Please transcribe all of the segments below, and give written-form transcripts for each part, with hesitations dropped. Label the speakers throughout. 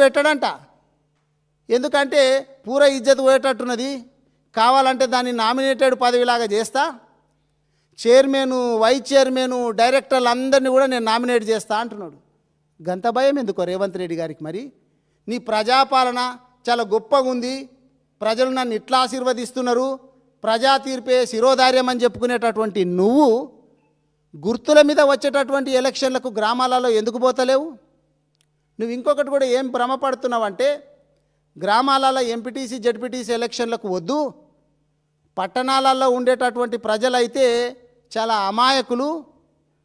Speaker 1: పెట్టడంట. ఎందుకంటే పూర ఇజ్జత్ పోయేటట్టున్నది, కావాలంటే దాన్ని నామినేటెడ్ పదవిలాగా చేస్తా, చైర్మన్, వైస్ చైర్మన్, డైరెక్టర్లు అందరినీ కూడా నేను నామినేట్ చేస్తా అంటున్నాడు. గంత భయం ఎందుకో రేవంత్ రెడ్డి గారికి? మరి నీ ప్రజాపాలన చాలా గొప్పగా ఉంది, ప్రజలు నన్ను ఇట్లా ఆశీర్వదిస్తున్నారు, ప్రజా తీర్పే శిరోధార్యం అని చెప్పుకునేటటువంటి నువ్వు గుర్తుల మీద వచ్చేటటువంటి ఎలక్షన్లకు గ్రామాలలో ఎందుకు పోతలేవు? నువ్వు ఇంకొకటి కూడా ఏం భ్రమపడుతున్నావంటే, గ్రామాలలో ఎంపీటీసీ జడ్పీటీసీ ఎలక్షన్లకు వద్దు, పట్టణాలలో ఉండేటటువంటి ప్రజలైతే చాలా అమాయకులు,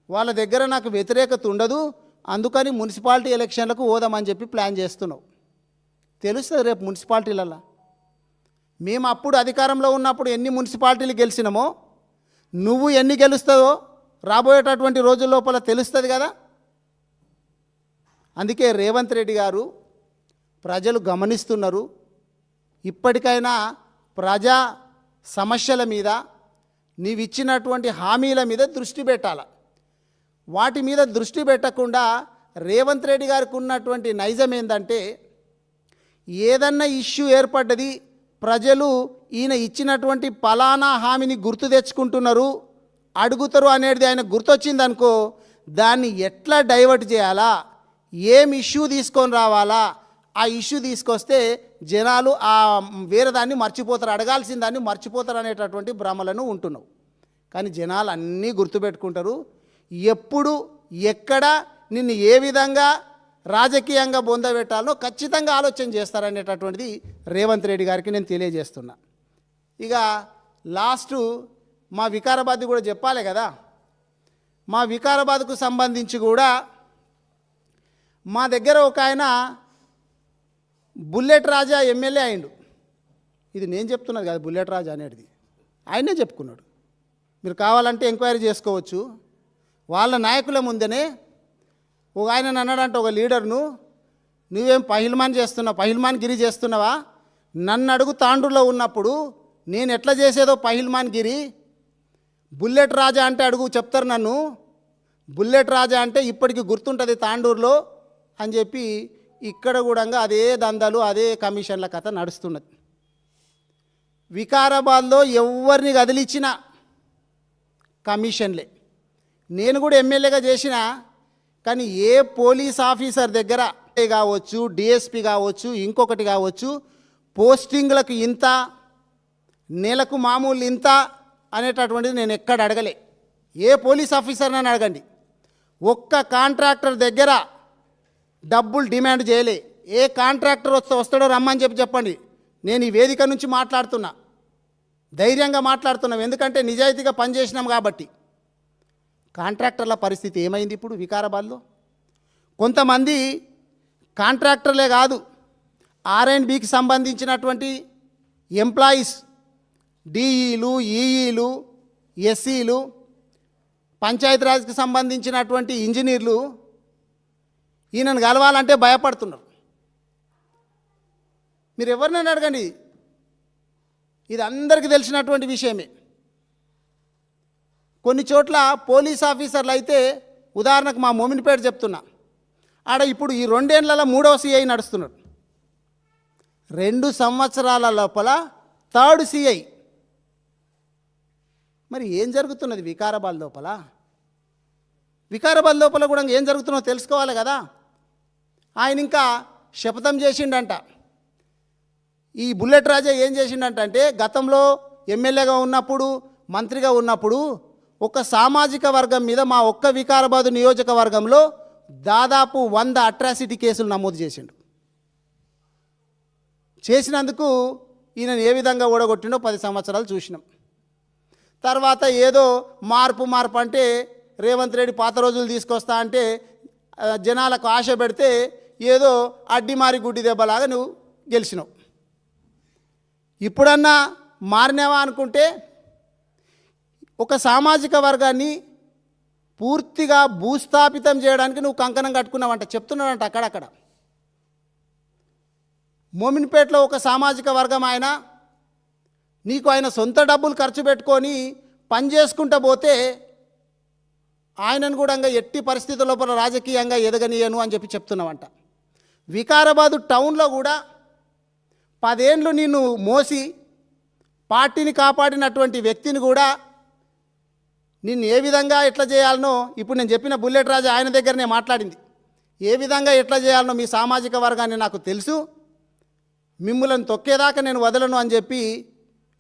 Speaker 1: వాళ్ళ దగ్గర నాకు వ్యతిరేకత ఉండదు, అందుకని మున్సిపాలిటీ ఎలక్షన్లకు పోదామని చెప్పి ప్లాన్ చేస్తున్నావు. తెలుస్తుంది రేపు మున్సిపాలిటీలలో. మేము అప్పుడు అధికారంలో ఉన్నప్పుడు ఎన్ని మున్సిపాలిటీలు గెలిచినామో, నువ్వు ఎన్ని గెలుస్తావో రాబోయేటటువంటి రోజుల లోపల తెలుస్తుంది కదా. అందుకే రేవంత్ రెడ్డి గారు, ప్రజలు గమనిస్తున్నారు, ఇప్పటికైనా ప్రజా సమస్యల మీద, నీవిచ్చినటువంటి హామీల మీద దృష్టి పెట్టాలి. వాటి మీద దృష్టి పెట్టకుండా రేవంత్ రెడ్డి గారికి ఉన్నటువంటి నైజం ఏంటంటే, ఏదన్నా ఇష్యూ ఏర్పడ్డది, ప్రజలు ఈయన ఇచ్చినటువంటి పలానా హామీని గుర్తు తెచ్చుకుంటున్నారు, అడుగుతారు అనేది ఆయన గుర్తొచ్చిందనుకో, దాన్ని ఎట్లా డైవర్ట్ చేయాలా, ఏం ఇష్యూ తీసుకొని రావాలా, ఆ ఇష్యూ తీసుకొస్తే జనాలు ఆ వేరే దాన్ని మర్చిపోతారు, అడగాల్సిన దాన్ని మర్చిపోతారు అనేటటువంటి భ్రమలను ఉంటున్నావు. కానీ జనాలు అన్నీ గుర్తుపెట్టుకుంటారు, ఎప్పుడు ఎక్కడ నిన్ను ఏ విధంగా రాజకీయంగా బొందబెట్టాలో ఖచ్చితంగా ఆలోచన చేస్తారనేటటువంటిది రేవంత్ రెడ్డి గారికి నేను తెలియజేస్తున్నా. ఇక లాస్టు మా వికారాబాద్ కూడా చెప్పాలి కదా. మా వికారాబాద్కు సంబంధించి కూడా మా దగ్గర ఒక ఆయన బుల్లెట్ రాజా ఎమ్మెల్యే అయిండు. ఇది నేను చెప్తున్నది కాదు, బుల్లెట్ రాజా అనేది ఆయనే చెప్పుకున్నాడు. మీరు కావాలంటే ఎంక్వైరీ చేసుకోవచ్చు. వాళ్ళ నాయకుల ముందనే ఒక ఆయన అన్నాడంట, ఒక లీడర్ను, నువ్వేం పహిల్మాన్ చేస్తున్నావు, పహిల్మాన్ గిరి చేస్తున్నావా? నన్ను అడుగు తాండూరులో ఉన్నప్పుడు నేను ఎట్లా చేసేదో పహిల్మాన్ గిరి, బుల్లెట్ రాజా అంటే అడుగు చెప్తారు నన్ను, బుల్లెట్ రాజా అంటే ఇప్పటికి గుర్తుంటుంది తాండూరులో అని చెప్పి ఇక్కడ కూడా అదే దందాలు, అదే కమిషన్ల కథ నడుస్తున్నది. వికారాబాద్లో ఎవరిని కదిలించిన కమిషన్లే. నేను కూడా ఎమ్మెల్యేగా చేసిన, కానీ ఏ పోలీస్ ఆఫీసర్ దగ్గర కావచ్చు, డిఎస్పి కావచ్చు, ఇంకొకటి కావచ్చు, పోస్టింగ్లకు ఇంత, నెలకు మామూలు ఇంత అనేటటువంటిది నేను ఎక్కడ అడగలే. ఏ పోలీస్ ఆఫీసర్ నన్ను అడగండి, ఒక్క కాంట్రాక్టర్ దగ్గర డబ్బులు డిమాండ్ చేయలే. ఏ కాంట్రాక్టర్ వస్తాడో రమ్మని చెప్పండి. నేను ఈ వేదిక నుంచి మాట్లాడుతున్నా, ధైర్యంగా మాట్లాడుతున్నాం, ఎందుకంటే నిజాయితీగా పనిచేసినాం కాబట్టి. కాంట్రాక్టర్ల పరిస్థితి ఏమైంది ఇప్పుడు వికారాబాద్లో? కొంతమంది కాంట్రాక్టర్లే కాదు, R&Bకి సంబంధించినటువంటి ఎంప్లాయీస్, డిఈలు, ఈఈలు, ఎస్సీలు, పంచాయతీరాజ్కి సంబంధించినటువంటి ఇంజనీర్లు ఈయనను కలవాలంటే భయపడుతున్నారు. మీరు ఎవరినైనా అడగండి, ఇది అందరికీ తెలిసినటువంటి విషయమే. కొన్ని చోట్ల పోలీస్ ఆఫీసర్లు అయితే, ఉదాహరణకు మా మోమిన్పేట చెప్తున్నా, ఆడ ఇప్పుడు ఈ 2 ఏళ్లలో 3వ సిఐ నడుస్తున్నాడు, 2 సంవత్సరాల లోపల 3rd సిఐ. మరి ఏం జరుగుతున్నది వికారాబాద్ లోపల? వికారాబాద్ లోపల కూడా ఏం జరుగుతుందో తెలుసుకోవాలి కదా. ఆయన ఇంకా శపథం చేసిండంట. ఈ బుల్లెట్ రాజా ఏం చేసిండంటే, గతంలో ఎమ్మెల్యేగా ఉన్నప్పుడు, మంత్రిగా ఉన్నప్పుడు ఒక సామాజిక వర్గం మీద మా ఒక్క వికారాబాదు నియోజకవర్గంలో దాదాపు 100 అట్రాసిటీ కేసులు నమోదు చేసిండు. చేసినందుకు ఈయనను ఏ విధంగా ఓడగొట్టిండో 10 సంవత్సరాలు చూసినాం. తర్వాత ఏదో మార్పు అంటే రేవంత్ రెడ్డి పాత రోజులు తీసుకొస్తా అంటే జనాలకు ఆశ పెడితే ఏదో అడ్డిమారి గుడ్డి దెబ్బలాగా నువ్వు గెలిచినావు. ఇప్పుడన్నా మారినావా అనుకుంటే, ఒక సామాజిక వర్గాన్ని పూర్తిగా భూస్థాపితం చేయడానికి నువ్వు కంకణం కట్టుకున్నావంట, చెప్తున్నావంట అక్కడక్కడ. మోమిన్పేటలో ఒక సామాజిక వర్గం ఆయన, నీకు ఆయన సొంత డబ్బులు ఖర్చు పెట్టుకొని పని చేసుకుంటూ పోతే ఆయనను కూడా ఎట్టి పరిస్థితుల లోపల రాజకీయంగా ఎదగనీయను అని చెప్తున్నావంట. వికారాబాదు టౌన్లో కూడా 10 ఏండ్లు నిన్ను మోసి పార్టీని కాపాడినటువంటి వ్యక్తిని కూడా నిన్ను ఏ విధంగా ఎట్లా చేయాలనో ఇప్పుడు నేను చెప్పిన బుల్లెట్ రాజు ఆయన దగ్గరనే మాట్లాడింది. ఏ విధంగా ఎట్లా చేయాలనో మీ సామాజిక వర్గాన్ని నాకు తెలుసు, మిమ్ములను తొక్కేదాకా నేను వదలను అని చెప్పి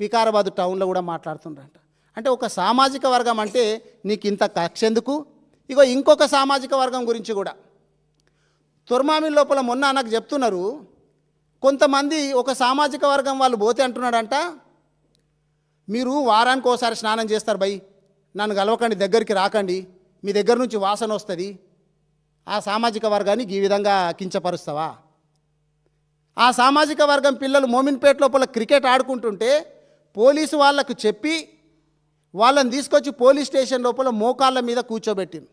Speaker 1: వికారాబాదు టౌన్లో కూడా మాట్లాడుతుండ్రంట. అంటే ఒక సామాజిక వర్గం అంటే నీకు ఇంత కక్ష ఎందుకు? ఇగో ఇంకొక సామాజిక వర్గం గురించి కూడా తుర్మామిల్ లోపల మొన్న నాకు చెప్తున్నారు, కొంతమంది ఒక సామాజిక వర్గం వాళ్ళు పోతే అంటున్నాడంట, మీరు వారానికి ఒకసారి స్నానం చేస్తారు భయ్, నన్ను కలవకండి, దగ్గరికి రాకండి, మీ దగ్గర నుంచి వాసన వస్తుంది, ఆ సామాజిక వర్గాన్ని ఈ విధంగా కించపరుస్తావా? ఆ సామాజిక వర్గం పిల్లలు మోమిన్పేట లోపల క్రికెట్ ఆడుకుంటుంటే పోలీసు వాళ్ళకు చెప్పి వాళ్ళని తీసుకొచ్చి పోలీస్ స్టేషన్ లోపల మోకాళ్ళ మీద కూర్చోబెట్టింది.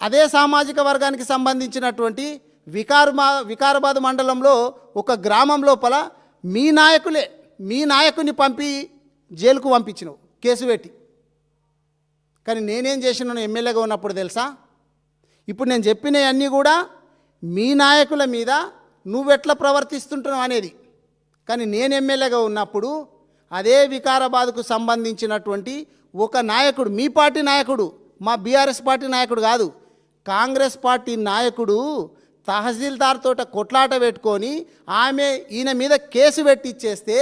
Speaker 1: అదే సామాజిక వర్గానికి సంబంధించినటువంటి వికారాబాద్ మండలంలో ఒక గ్రామం లోపల మీ నాయకుని పంపి జైలుకు పంపించినావు కేసు పెట్టి. కానీ నేనేం చేసినాను ఎమ్మెల్యేగా ఉన్నప్పుడు తెలుసా? ఇప్పుడు నేను చెప్పినవన్నీ కూడా మీ నాయకుల మీద నువ్వెట్లా ప్రవర్తిస్తుంటున్నావు అనేది. కానీ నేను ఎమ్మెల్యేగా ఉన్నప్పుడు అదే వికారాబాద్కు సంబంధించినటువంటి ఒక నాయకుడు, మీ పార్టీ నాయకుడు, మా బీఆర్ఎస్ పార్టీ నాయకుడు కాదు, కాంగ్రెస్ పార్టీ నాయకుడు తహసీల్దార్ తోట కొట్లాట పెట్టుకొని ఈయన మీద కేసు పెట్టిచ్చేస్తే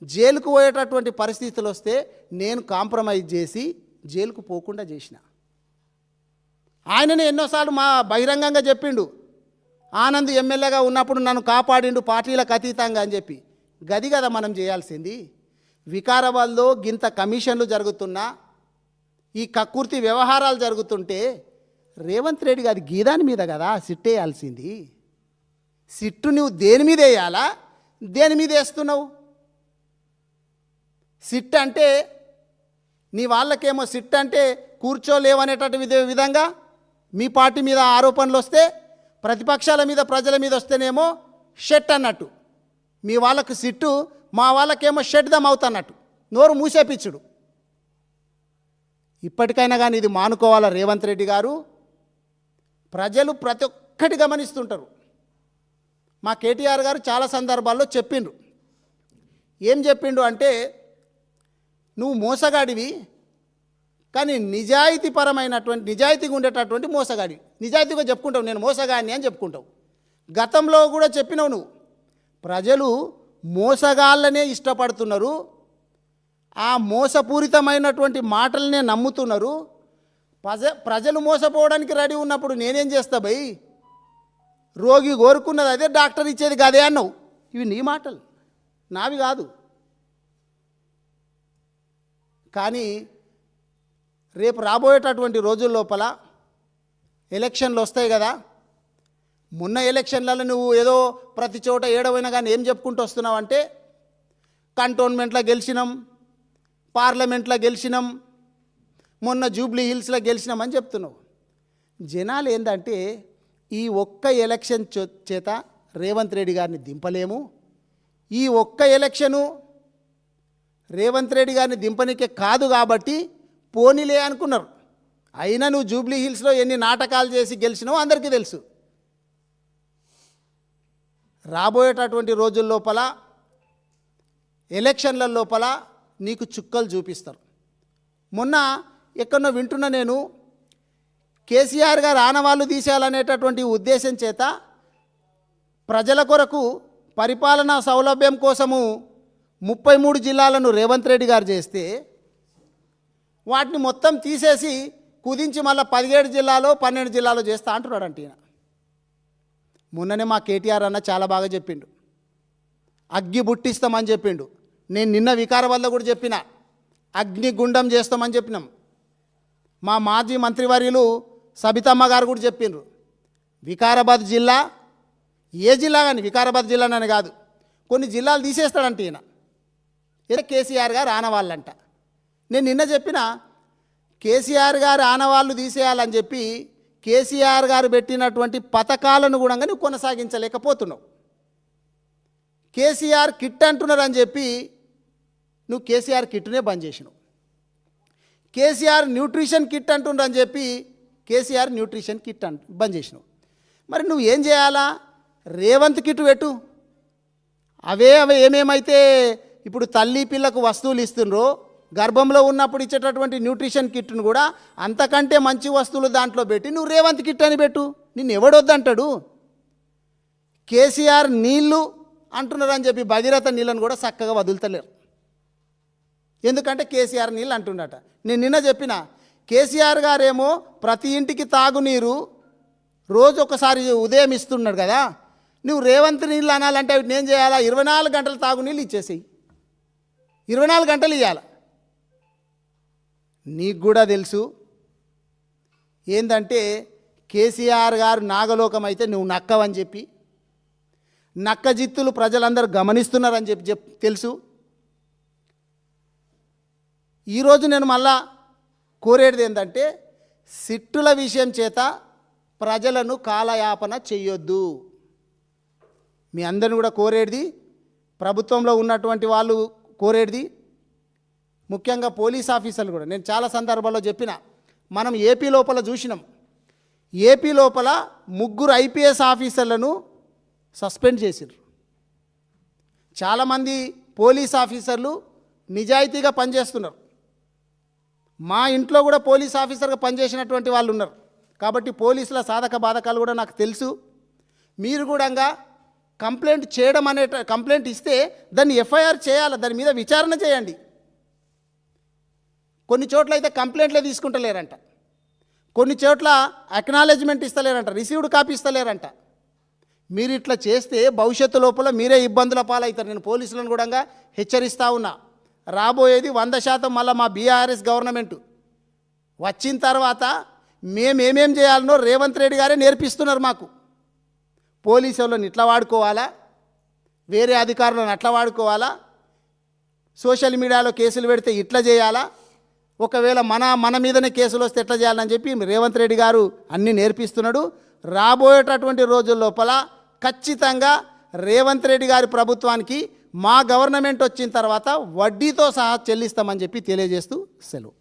Speaker 1: జైలుకు పోయేటటువంటి పరిస్థితులు వస్తే నేను కాంప్రమైజ్ చేసి జైలుకు పోకుండా చేసిన. ఆయననే ఎన్నోసార్లు మా బహిరంగంగా చెప్పిండు, ఆనంద్ ఎమ్మెల్యేగా ఉన్నప్పుడు నన్ను కాపాడిండు పార్టీలకు అతీతంగా అని చెప్పి. గది కదా మనం చేయాల్సింది. వికారాబాద్లో గింత కమిషన్లు జరుగుతున్నా, ఈ కక్కుర్తి వ్యవహారాలు జరుగుతుంటే రేవంత్ రెడ్డి గారి గీదాని మీద కదా సిట్ వేయాల్సింది. సిట్టు నువ్వు దేని మీద వేయాలా, దేని మీద వేస్తున్నావు? సిట్ అంటే నీ వాళ్ళకేమో సిట్ అంటే కూర్చోలేవనేటటువంటి విధంగా మీ పార్టీ మీద ఆరోపణలు వస్తే, ప్రతిపక్షాల మీద ప్రజల మీద వస్తేనేమో షెట్ అన్నట్టు, మీ వాళ్ళకు సిట్టు, మా వాళ్ళకేమో షెట్ దమ్ అవుతున్నట్టు నోరు మూసేపిచ్చుడు. ఇప్పటికైనా కానీ ఇది మానుకోవాలా రేవంత్ రెడ్డి గారు. ప్రజలు ప్రతి ఒక్కటి గమనిస్తుంటారు. మా కేటీఆర్ గారు చాలా సందర్భాల్లో చెప్పిండ్రు. ఏం చెప్పిండు అంటే, నువ్వు మోసగాడివి కానీ నిజాయితీగా ఉండేటటువంటి మోసగాడివి. నిజాయితీగా చెప్పుకుంటావు, నేను మోసగాడిని అని చెప్పుకుంటావు. గతంలో కూడా చెప్పినావు నువ్వు. ప్రజలు మోసగాళ్ళనే ఇష్టపడుతున్నారు, ఆ మోసపూరితమైనటువంటి మాటలనే నమ్ముతున్నారు. ప్రజలు మోసపోవడానికి రెడీ ఉన్నప్పుడు నేనేం చేస్తా భయ్? రోగి కోరుకున్నది అదే, డాక్టర్ ఇచ్చేది కదే అన్నావు. ఇవి నీ మాటలు, నావి కాదు. కానీ రేపు రాబోయేటటువంటి రోజుల లోపల ఎలక్షన్లు వస్తాయి కదా. మొన్న ఎలక్షన్లలో నువ్వు ఏదో ప్రతి చోట ఏడవైనా కానీ ఏం చెప్పుకుంటూ వస్తున్నావు అంటే, కంటోన్మెంట్లో గెలిచినాం, పార్లమెంట్లో గెలిచినాం, మొన్న జూబ్లీ హిల్స్లో గెలిచినామని చెప్తున్నావు. జనాలు ఏంటంటే ఈ ఒక్క ఎలక్షన్ చేత రేవంత్ రెడ్డి గారిని దింపలేము, ఈ ఒక్క ఎలక్షను రేవంత్ రెడ్డి గారిని దింపనికే కాదు కాబట్టి పోనీలే అనుకున్నారు. అయినా నువ్వు జూబ్లీ హిల్స్లో ఎన్ని నాటకాలు చేసి గెలిచినావో అందరికీ తెలుసు. రాబోయేటటువంటి రోజుల లోపల ఎలక్షన్ల లోపల నీకు చుక్కలు చూపిస్తారు. మొన్న ఎక్కడో వింటున్నా నేను, కేసీఆర్ గారు ఆనవాళ్ళు తీసేయాలనేటటువంటి ఉద్దేశం చేత ప్రజల కొరకు పరిపాలనా సౌలభ్యం కోసము 33 జిల్లాలను రేవంత్ రెడ్డి గారు చేస్తే, వాటిని మొత్తం తీసేసి కుదించి మళ్ళీ 17 జిల్లాలో 12 జిల్లాలో చేస్తా అంటున్నాడు అంటే. మొన్ననే మా కేటీఆర్ అన్న చాలా బాగా చెప్పిండు, అగ్గి బుట్టిస్తామని చెప్పిండు. నేను నిన్న వికారాబాద్లో కూడా చెప్పిన, అగ్నిగుండం చేస్తామని చెప్పినాం. మా మాజీ మంత్రివర్యులు సబితమ్మ గారు కూడా చెప్పిండ్రు, వికారాబాద్ జిల్లా, ఏ జిల్లా కానీ వికారాబాద్ జిల్లానని కాదు, కొన్ని జిల్లాలు తీసేస్తాడంట ఈయన. కేసీఆర్ గారు ఆనవాళ్ళంట. నేను నిన్న చెప్పిన, కేసీఆర్ గారు ఆనవాళ్ళు తీసేయాలని చెప్పి కేసీఆర్ గారు పెట్టినటువంటి పథకాలను కూడా నువ్వు కొనసాగించలేకపోతున్నావు. కేసీఆర్ కిట్ అంటున్నారని చెప్పి నువ్వు కేసీఆర్ కిట్నే బంద్ చేసినావు. కేసీఆర్ న్యూట్రిషన్ కిట్ అంటున్నారని చెప్పి కేసీఆర్ న్యూట్రిషన్ కిట్ బంద్ చేసినావు. మరి నువ్వు ఏం చేయాలా? రేవంత్ కిట్ పెట్టు. అవే ఏమేమైతే ఇప్పుడు తల్లి పిల్లకు వస్తువులు ఇస్తుండ్రో, గర్భంలో ఉన్నప్పుడు ఇచ్చేటటువంటి న్యూట్రిషన్ కిట్ను కూడా అంతకంటే మంచి వస్తువులు దాంట్లో పెట్టి నువ్వు రేవంత్ కిట్ అని పెట్టు. నిన్ను ఎవడొద్దంటాడు? కేసీఆర్ నీళ్ళు అంటున్నారని చెప్పి భగీరథ నీళ్ళను కూడా చక్కగా వదులుతలేరు. ఎందుకంటే కేసీఆర్ నీళ్ళు అంటున్నట. నేను నిన్న చెప్పిన, కేసీఆర్ గారేమో ప్రతి ఇంటికి తాగునీరు రోజు ఒకసారి ఉదయం ఇస్తున్నాడు కదా, నువ్వు రేవంత్ నీళ్ళు అనాలంటే అవి నేను చేయాలా? 24 గంటలు తాగునీళ్ళు ఇచ్చేసేయి, 24 గంటలు ఇవ్వాలి. నీకు కూడా తెలుసు ఏందంటే కేసీఆర్ గారు నాగలోకం అయితే నువ్వు నక్కవని చెప్పి, నక్క జిత్తులు ప్రజలందరూ గమనిస్తున్నారని చెప్పి తెలుసు. ఈరోజు నేను మళ్ళా కోరేది ఏంటంటే సిట్టుల విషయం చేత ప్రజలను కాలయాపన చెయ్యొద్దు. మీ అందరిని కూడా కోరేది, ప్రభుత్వంలో ఉన్నటువంటి వాళ్ళు కోరేది, ముఖ్యంగా పోలీస్ ఆఫీసర్లు కూడా. నేను చాలా సందర్భాల్లో చెప్పిన, మనం ఏపీ లోపల చూసినాం, ఏపీ లోపల 3 ఐపీఎస్ ఆఫీసర్లను సస్పెండ్ చేసిర్రు. చాలామంది పోలీస్ ఆఫీసర్లు నిజాయితీగా పనిచేస్తున్నారు. మా ఇంట్లో కూడా పోలీస్ ఆఫీసర్గా పనిచేసినటువంటి వాళ్ళు ఉన్నారు. కాబట్టి పోలీసుల సాధక బాధకాలు కూడా నాకు తెలుసు. మీరు కూడా కంప్లైంట్ చేయడం కంప్లైంట్ ఇస్తే దాన్ని ఎఫ్ఐఆర్ చేయాలి, దాని మీద విచారణ చేయండి. కొన్ని చోట్ల అయితే కంప్లైంట్లే తీసుకుంటలేరంట, కొన్ని చోట్ల అక్నాలెడ్జ్మెంట్ ఇస్తలేరంట, రిసీవ్డ్ కాపీ ఇస్తలేరంట. మీరు ఇట్లా చేస్తే భవిష్యత్తు లోపల మీరే ఇబ్బందుల పాలవుతారు. నేను పోలీసులను కూడా హెచ్చరిస్తూ ఉన్నా. రాబోయేది 100% మళ్ళీ మా బీఆర్ఎస్ గవర్నమెంట్ వచ్చిన తర్వాత మేమేమేం చేయాలనో రేవంత్ రెడ్డి గారే నేర్పిస్తున్నారు మాకు. పోలీసు వాళ్ళని ఇట్లా వాడుకోవాలా, వేరే అధికారులను అట్లా వాడుకోవాలా, సోషల్ మీడియాలో కేసులు పెడితే ఇట్లా చేయాలా, ఒకవేళ మన మీదనే కేసులు వస్తే ఎట్లా చేయాలని చెప్పి రేవంత్ రెడ్డి గారు అన్నీ నేర్పిస్తున్నాడు. రాబోయేటటువంటి రోజుల లోపల ఖచ్చితంగా రేవంత్ రెడ్డి గారి ప్రభుత్వానికి మా గవర్నమెంట్ వచ్చిన తర్వాత వడ్డీతో సహా చెల్లిస్తామని చెప్పి తెలియజేస్తూ సెలవు.